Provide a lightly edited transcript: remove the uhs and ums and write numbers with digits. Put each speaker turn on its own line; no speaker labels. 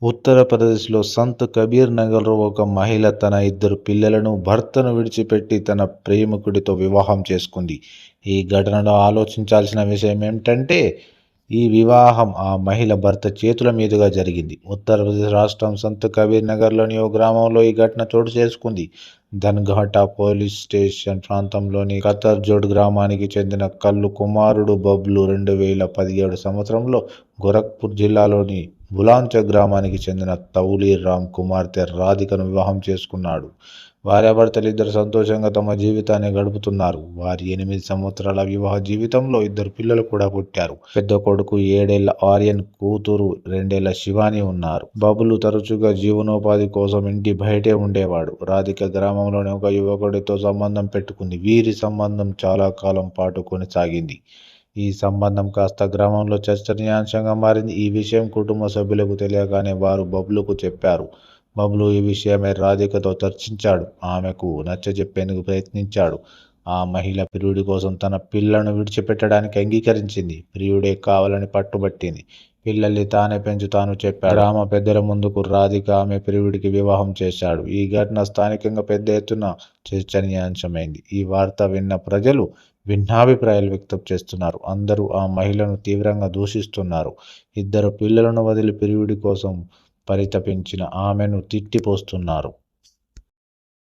ఉత్తరప్రదేశ్లో సంత్ కబీర్ నగర్లో ఒక మహిళ తన ఇద్దరు పిల్లలను, భర్తను విడిచిపెట్టి తన ప్రేమికుడితో వివాహం చేసుకుంది. ఈ ఘటనలో ఆలోచించాల్సిన విషయం ఏమిటంటే, ఈ వివాహం ఆ మహిళ భర్త చేతుల మీదుగా జరిగింది. ఉత్తరప్రదేశ్ రాష్ట్రం సంత్ కబీర్ నగర్లోని ఓ గ్రామంలో ఈ ఘటన చోటు చేసుకుంది. ధన్ఘాటా పోలీస్ స్టేషన్ ప్రాంతంలోని కతర్జోడ్ గ్రామానికి చెందిన కల్లు కుమారుడు బబ్లు 2017 సంవత్సరంలో గోరఖ్పూర్ జిల్లాలోని బులాంచ గ్రామానికి చెందిన తౌలీ రామ్ కుమార్తె రాధికను వివాహం చేసుకున్నాడు. భార్యాభర్తలిద్దరూ సంతోషంగా తమ జీవితాన్ని గడుపుతున్నారు. వారి 8 సంవత్సరాల వివాహ జీవితంలో 2 పిల్లలు కూడా పుట్టారు. పెద్ద కొడుకు 7 ఏళ్ల ఆర్యన్, కూతురు 2 ఏళ్ల శివాని ఉన్నారు. బబ్లు తరచుగా జీవనోపాధి కోసం ఇంటి బయటే ఉండేవాడు. రాధిక గ్రామంలోని ఒక యువకుడితో సంబంధం పెట్టుకుంది. వీరి సంబంధం చాలా కాలం పాటు కొనసాగింది. ఈ సంబంధం కాస్త గ్రామంలో చర్చనీయాంశంగా మారింది. ఈ విషయం కుటుంబ సభ్యులకు తెలియగానే వారు బబ్లుకు చెప్పారు. బబ్లు ఈ విషయమై రాధికతో చర్చించాడు. ఆమెకు నచ్చజెప్పేందుకు ప్రయత్నించాడు. ఆ మహిళ ప్రియుడి కోసం తన పిల్లలను విడిచిపెట్టడానికి అంగీకరించింది. ప్రియుడే కావాలని పట్టుబట్టింది. పిల్లల్ని తానే పెంచుతాను చెప్పాడు. గ్రామ పెద్దల ముందుకు రాధిక ఆమె ప్రియుడికి వివాహం చేశాడు. ఈ ఘటన స్థానికంగా పెద్ద ఎత్తున చర్చనీయాంశమైంది. ఈ వార్త విన్న ప్రజలు భిన్నాభిప్రాయాలు వ్యక్తం చేస్తున్నారు. అందరూ ఆ మహిళను తీవ్రంగా దూషిస్తున్నారు. 2 పిల్లలను వదిలి ప్రియుడి కోసం పరితపించిన ఆమెను తిట్టిపోస్తున్నారు.